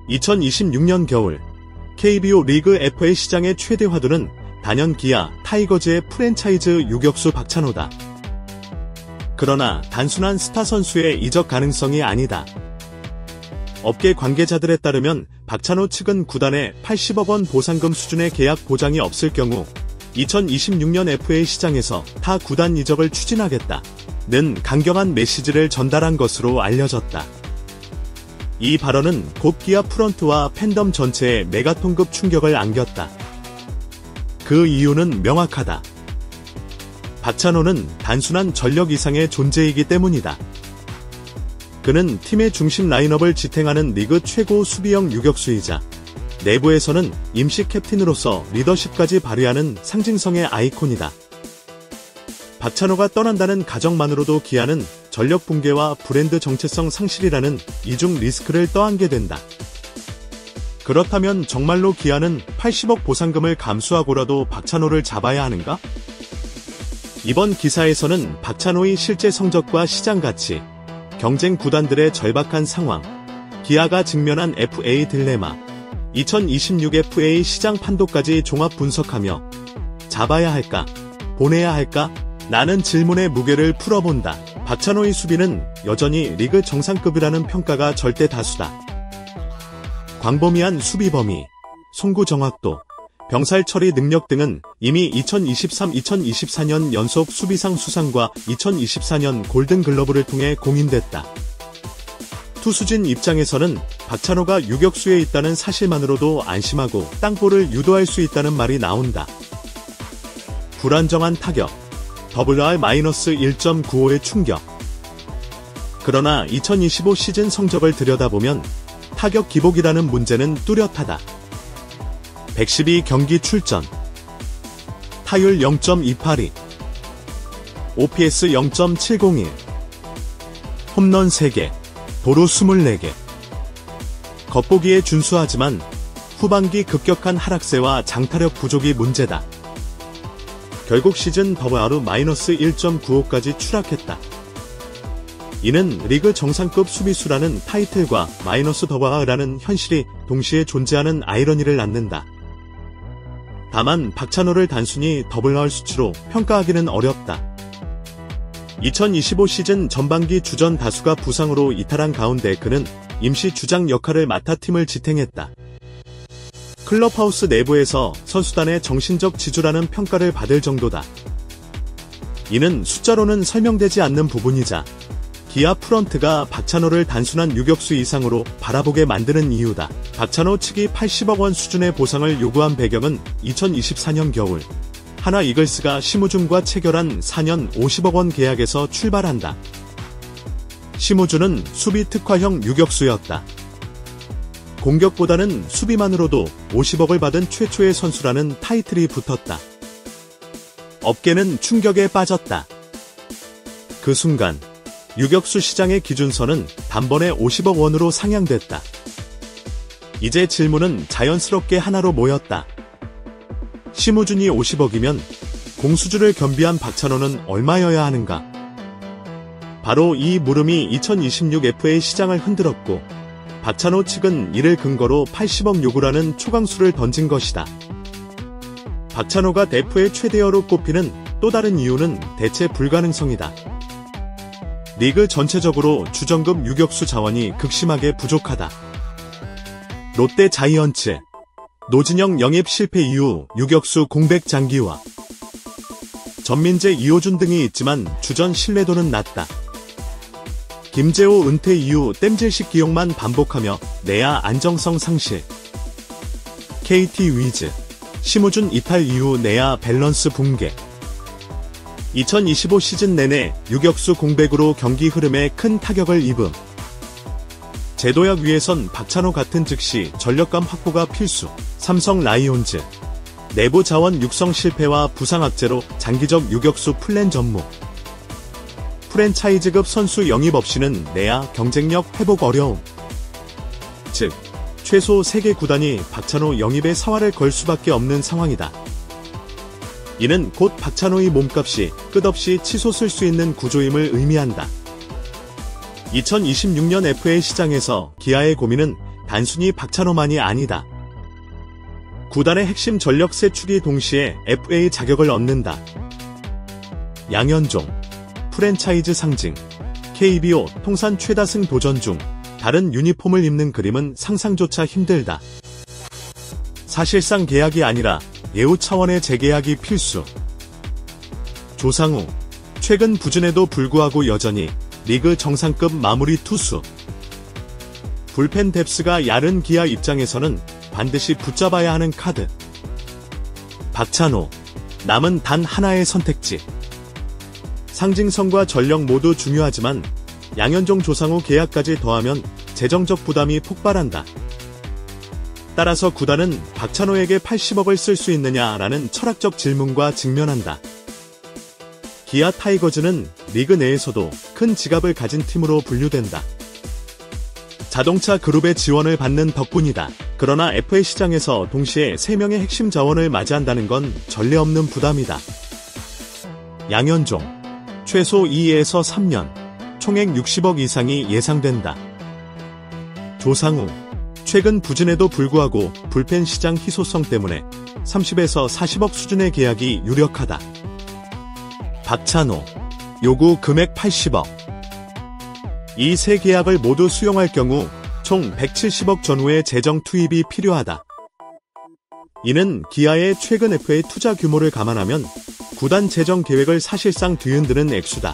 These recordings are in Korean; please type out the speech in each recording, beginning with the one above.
2026년 겨울 KBO 리그 FA 시장의 최대 화두는 단연 기아 타이거즈의 프랜차이즈 유격수 박찬호다. 그러나 단순한 스타 선수의 이적 가능성이 아니다. 업계 관계자들에 따르면 박찬호 측은 구단에 80억 원 보상금 수준의 계약 보장이 없을 경우 2026년 FA 시장에서 타 구단 이적을 추진하겠다는 강경한 메시지를 전달한 것으로 알려졌다. 이 발언은 곧 기아 프런트와 팬덤 전체에 메가톤급 충격을 안겼다. 그 이유는 명확하다. 박찬호는 단순한 전력 이상의 존재이기 때문이다. 그는 팀의 중심 라인업을 지탱하는 리그 최고 수비형 유격수이자 내부에서는 임시 캡틴으로서 리더십까지 발휘하는 상징성의 아이콘이다. 박찬호가 떠난다는 가정만으로도 기아는 전력 붕괴와 브랜드 정체성 상실이라는 이중 리스크를 떠안게 된다. 그렇다면 정말로 기아는 80억 보상금을 감수하고라도 박찬호를 잡아야 하는가? 이번 기사에서는 박찬호의 실제 성적과 시장 가치, 경쟁 구단들의 절박한 상황, 기아가 직면한 FA 딜레마, 2026 FA 시장 판도까지 종합 분석하며 잡아야 할까, 보내야 할까? 라는 질문의 무게를 풀어본다. 박찬호의 수비는 여전히 리그 정상급이라는 평가가 절대 다수다. 광범위한 수비 범위, 송구 정확도, 병살 처리 능력 등은 이미 2023-2024년 연속 수비상 수상과 2024년 골든글러브를 통해 공인됐다. 투수진 입장에서는 박찬호가 유격수에 있다는 사실만으로도 안심하고 땅볼을 유도할 수 있다는 말이 나온다. 불안정한 타격, WR-1.95의 충격. 그러나 2025 시즌 성적을 들여다보면 타격 기복이라는 문제는 뚜렷하다. 112경기 출전, 타율 0.282, OPS 0.701, 홈런 3개, 도루 24개. 겉보기에 준수하지만 후반기 급격한 하락세와 장타력 부족이 문제다. 결국 시즌 WR-1.95까지 추락했다. 이는 리그 정상급 수비수라는 타이틀과 마이너스 WR라는 현실이 동시에 존재하는 아이러니를 낳는다. 다만 박찬호를 단순히 WR 수치로 평가하기는 어렵다. 2025 시즌 전반기 주전 다수가 부상으로 이탈한 가운데 그는 임시 주장 역할을 맡아 팀을 지탱했다. 클럽하우스 내부에서 선수단의 정신적 지주라는 평가를 받을 정도다. 이는 숫자로는 설명되지 않는 부분이자 기아 프런트가 박찬호를 단순한 유격수 이상으로 바라보게 만드는 이유다. 박찬호 측이 80억 원 수준의 보상을 요구한 배경은 2024년 겨울 하나 이글스가 심우준과 체결한 4년 50억 원 계약에서 출발한다. 심우준은 수비 특화형 유격수였다. 공격보다는 수비만으로도 50억을 받은 최초의 선수라는 타이틀이 붙었다. 업계는 충격에 빠졌다. 그 순간 유격수 시장의 기준선은 단번에 50억 원으로 상향됐다. 이제 질문은 자연스럽게 하나로 모였다. 심우준이 50억이면 공수주를 겸비한 박찬호는 얼마여야 하는가? 바로 이 물음이 2026 FA 시장을 흔들었고 박찬호 측은 이를 근거로 80억 요구라는 초강수를 던진 것이다. 박찬호가 대프의 최대어로 꼽히는 또 다른 이유는 대체 불가능성이다. 리그 전체적으로 주전급 유격수 자원이 극심하게 부족하다. 롯데 자이언츠, 노진영 영입 실패 이후 유격수 공백 장기화, 전민재 이호준 등이 있지만 주전 신뢰도는 낮다. 김재호 은퇴 이후 땜질식 기용만 반복하며 내야 안정성 상실. KT 위즈, 심우준 이탈 이후 내야 밸런스 붕괴. 2025 시즌 내내 유격수 공백으로 경기 흐름에 큰 타격을 입음. 제도약 위에선 박찬호 같은 즉시 전력감 확보가 필수. 삼성 라이온즈, 내부 자원 육성 실패와 부상 악재로 장기적 유격수 플랜 전무. 프랜차이즈급 선수 영입 없이는 내야 경쟁력 회복 어려움. 즉, 최소 3개 구단이 박찬호 영입에 사활을 걸 수밖에 없는 상황이다. 이는 곧 박찬호의 몸값이 끝없이 치솟을 수 있는 구조임을 의미한다. 2026년 FA 시장에서 기아의 고민은 단순히 박찬호만이 아니다. 구단의 핵심 전력 세 축이 동시에 FA 자격을 얻는다. 양현종, 프랜차이즈 상징, KBO 통산 최다승 도전 중 다른 유니폼을 입는 그림은 상상조차 힘들다. 사실상 계약이 아니라 예우 차원의 재계약이 필수. 조상우, 최근 부진에도 불구하고 여전히 리그 정상급 마무리 투수. 불펜 뎁스가 얕은 기아 입장에서는 반드시 붙잡아야 하는 카드. 박찬호, 남은 단 하나의 선택지. 상징성과 전력 모두 중요하지만 양현종 조상우 계약까지 더하면 재정적 부담이 폭발한다. 따라서 구단은 박찬호에게 80억을 쓸 수 있느냐라는 철학적 질문과 직면한다. 기아 타이거즈는 리그 내에서도 큰 지갑을 가진 팀으로 분류된다. 자동차 그룹의 지원을 받는 덕분이다. 그러나 FA 시장에서 동시에 3명의 핵심 자원을 맞이한다는 건 전례 없는 부담이다. 양현종, 최소 2에서 3년, 총액 60억 이상이 예상된다. 조상우, 최근 부진에도 불구하고 불펜 시장 희소성 때문에 30에서 40억 수준의 계약이 유력하다. 박찬호, 요구 금액 80억. 이 세 계약을 모두 수용할 경우 총 170억 전후의 재정 투입이 필요하다. 이는 기아의 최근 FA 투자 규모를 감안하면 구단 재정 계획을 사실상 뒤흔드는 액수다.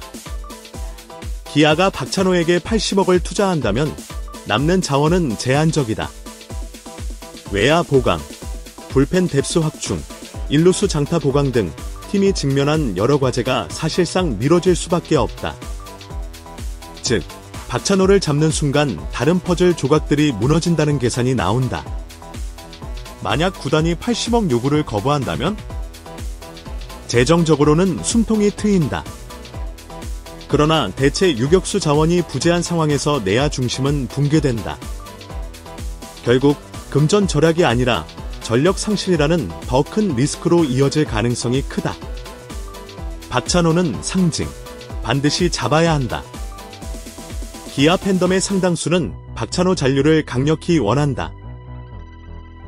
기아가 박찬호에게 80억을 투자한다면 남는 자원은 제한적이다. 외야 보강, 불펜 뎁스 확충, 일루수 장타 보강 등 팀이 직면한 여러 과제가 사실상 미뤄질 수밖에 없다. 즉, 박찬호를 잡는 순간 다른 퍼즐 조각들이 무너진다는 계산이 나온다. 만약 구단이 80억 요구를 거부한다면 재정적으로는 숨통이 트인다. 그러나 대체 유격수 자원이 부재한 상황에서 내야 중심은 붕괴된다. 결국 금전 절약이 아니라 전력 상실이라는 더 큰 리스크로 이어질 가능성이 크다. 박찬호는 상징, 반드시 잡아야 한다. 기아 팬덤의 상당수는 박찬호 잔류를 강력히 원한다.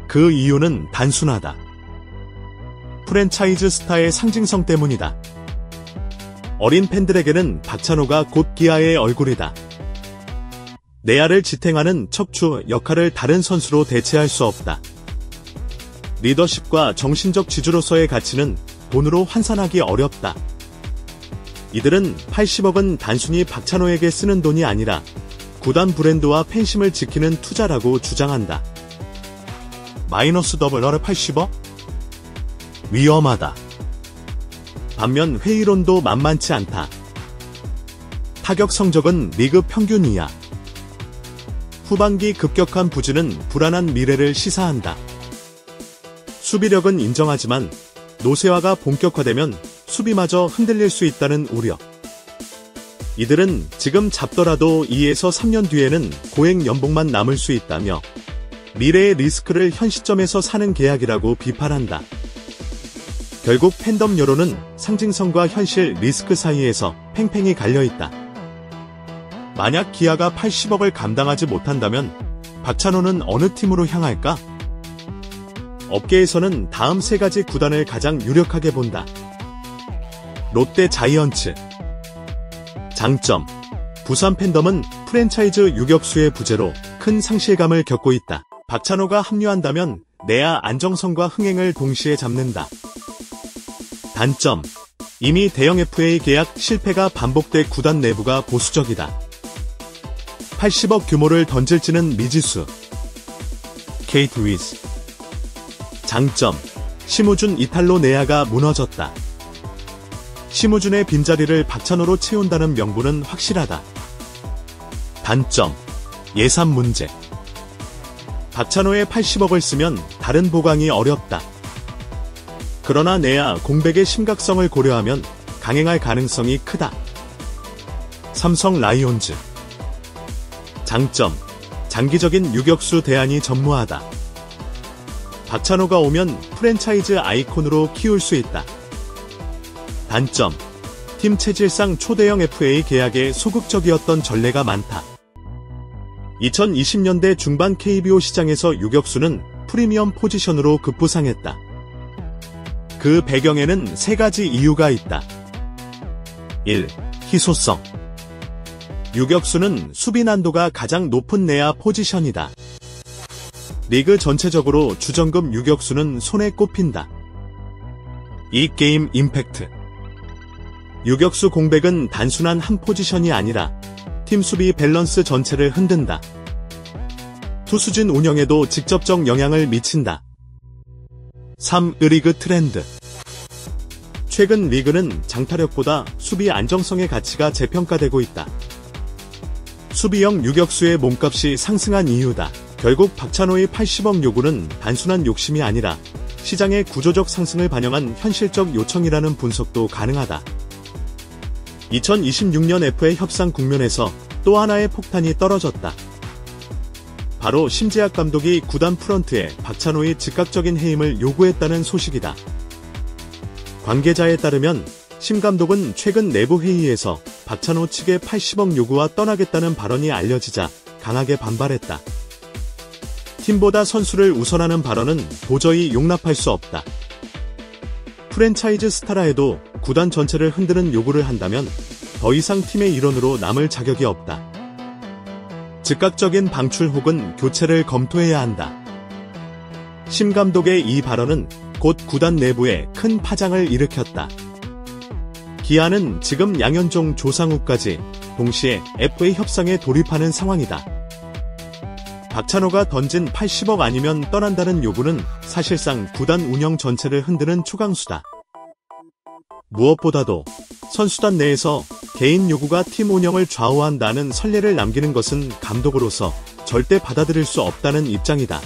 그 이유는 단순하다. 프랜차이즈 스타의 상징성 때문이다. 어린 팬들에게는 박찬호가 곧 기아의 얼굴이다. 내야를 지탱하는 척추 역할을 다른 선수로 대체할 수 없다. 리더십과 정신적 지주로서의 가치는 돈으로 환산하기 어렵다. 이들은 80억은 단순히 박찬호에게 쓰는 돈이 아니라 구단 브랜드와 팬심을 지키는 투자라고 주장한다. 마이너스 더블러를 80억? 위험하다. 반면 회의론도 만만치 않다. 타격 성적은 리그 평균 이하. 후반기 급격한 부진은 불안한 미래를 시사한다. 수비력은 인정하지만 노쇠화가 본격화되면 수비마저 흔들릴 수 있다는 우려. 이들은 지금 잡더라도 2에서 3년 뒤에는 고액 연봉만 남을 수 있다며 미래의 리스크를 현 시점에서 사는 계약이라고 비판한다. 결국 팬덤 여론은 상징성과 현실 리스크 사이에서 팽팽히 갈려있다. 만약 기아가 80억을 감당하지 못한다면 박찬호는 어느 팀으로 향할까? 업계에서는 다음 세 가지 구단을 가장 유력하게 본다. 롯데 자이언츠. 장점. 부산 팬덤은 프랜차이즈 유격수의 부재로 큰 상실감을 겪고 있다. 박찬호가 합류한다면 내야 안정성과 흥행을 동시에 잡는다. 단점. 이미 대형 FA 계약 실패가 반복돼 구단 내부가 보수적이다. 80억 규모를 던질지는 미지수. 케이트 위즈. 장점. 심우준 이탈로 내야가 무너졌다. 심우준의 빈자리를 박찬호로 채운다는 명분은 확실하다. 단점. 예산 문제. 박찬호에 80억을 쓰면 다른 보강이 어렵다. 그러나 내야 공백의 심각성을 고려하면 강행할 가능성이 크다. 삼성 라이온즈. 장점. 장기적인 유격수 대안이 전무하다. 박찬호가 오면 프랜차이즈 아이콘으로 키울 수 있다. 단점. 팀 체질상 초대형 FA 계약에 소극적이었던 전례가 많다. 2020년대 중반 KBO 시장에서 유격수는 프리미엄 포지션으로 급부상했다. 그 배경에는 세 가지 이유가 있다. 1. 희소성. 유격수는 수비 난도가 가장 높은 내야 포지션이다. 리그 전체적으로 주전급 유격수는 손에 꼽힌다. 2. 게임 임팩트. 유격수 공백은 단순한 한 포지션이 아니라 팀 수비 밸런스 전체를 흔든다. 투수진 운영에도 직접적 영향을 미친다. 3. 리그 트렌드. 최근 리그는 장타력보다 수비 안정성의 가치가 재평가되고 있다. 수비형 유격수의 몸값이 상승한 이유다. 결국 박찬호의 80억 요구는 단순한 욕심이 아니라 시장의 구조적 상승을 반영한 현실적 요청이라는 분석도 가능하다. 2026년 FA 협상 국면에서 또 하나의 폭탄이 떨어졌다. 바로 심재학 감독이 구단 프런트에 박찬호의 즉각적인 해임을 요구했다는 소식이다. 관계자에 따르면 심 감독은 최근 내부 회의에서 박찬호 측의 80억 요구와 떠나겠다는 발언이 알려지자 강하게 반발했다. 팀보다 선수를 우선하는 발언은 도저히 용납할 수 없다. 프랜차이즈 스타라 해도 구단 전체를 흔드는 요구를 한다면 더 이상 팀의 일원으로 남을 자격이 없다. 즉각적인 방출 혹은 교체를 검토해야 한다. 심 감독의 이 발언은 곧 구단 내부에 큰 파장을 일으켰다. 기아는 지금 양현종, 조상우까지 동시에 FA 협상에 돌입하는 상황이다. 박찬호가 던진 80억 아니면 떠난다는 요구는 사실상 구단 운영 전체를 흔드는 초강수다. 무엇보다도 선수단 내에서 개인 요구가 팀 운영을 좌우한다는 선례를 남기는 것은 감독으로서 절대 받아들일 수 없다는 입장이다.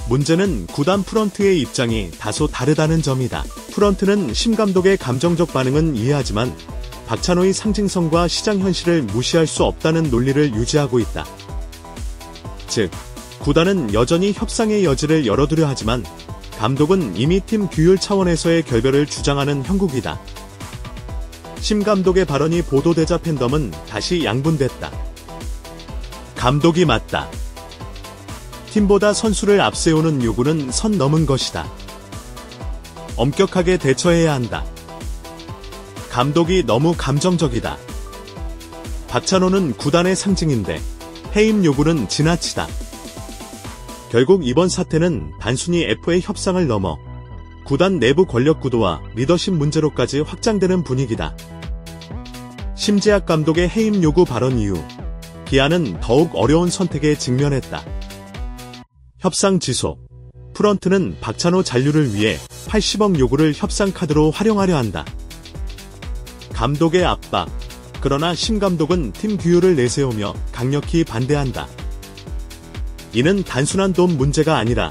문제는 구단 프런트의 입장이 다소 다르다는 점이다. 프런트는 심 감독의 감정적 반응은 이해하지만 박찬호의 상징성과 시장 현실을 무시할 수 없다는 논리를 유지하고 있다. 즉, 구단은 여전히 협상의 여지를 열어두려 하지만 감독은 이미 팀 규율 차원에서의 결별을 주장하는 형국이다. 심 감독의 발언이 보도되자 팬덤은 다시 양분됐다. 감독이 맞다. 팀보다 선수를 앞세우는 요구는 선 넘은 것이다. 엄격하게 대처해야 한다. 감독이 너무 감정적이다. 박찬호는 구단의 상징인데 해임 요구는 지나치다. 결국 이번 사태는 단순히 FA 협상을 넘어 구단 내부 권력 구도와 리더십 문제로까지 확장되는 분위기다. 심재학 감독의 해임 요구 발언 이후 기아는 더욱 어려운 선택에 직면했다. 협상 지속. 프런트는 박찬호 잔류를 위해 80억 요구를 협상 카드로 활용하려 한다. 감독의 압박. 그러나 심 감독은 팀 규율을 내세우며 강력히 반대한다. 이는 단순한 돈 문제가 아니라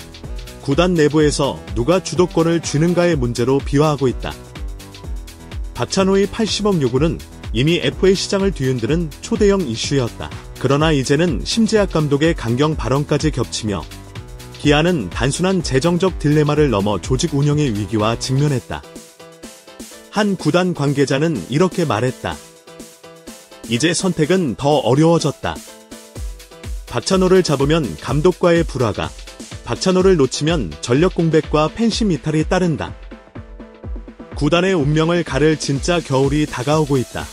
구단 내부에서 누가 주도권을 쥐는가의 문제로 비화하고 있다. 박찬호의 80억 요구는 이미 FA 시장을 뒤흔드는 초대형 이슈였다. 그러나 이제는 심재학 감독의 강경 발언까지 겹치며 기아는 단순한 재정적 딜레마를 넘어 조직 운영의 위기와 직면했다. 한 구단 관계자는 이렇게 말했다. 이제 선택은 더 어려워졌다. 박찬호를 잡으면 감독과의 불화가, 박찬호를 놓치면 전력 공백과 팬심 이탈이 따른다. 구단의 운명을 가를 진짜 겨울이 다가오고 있다.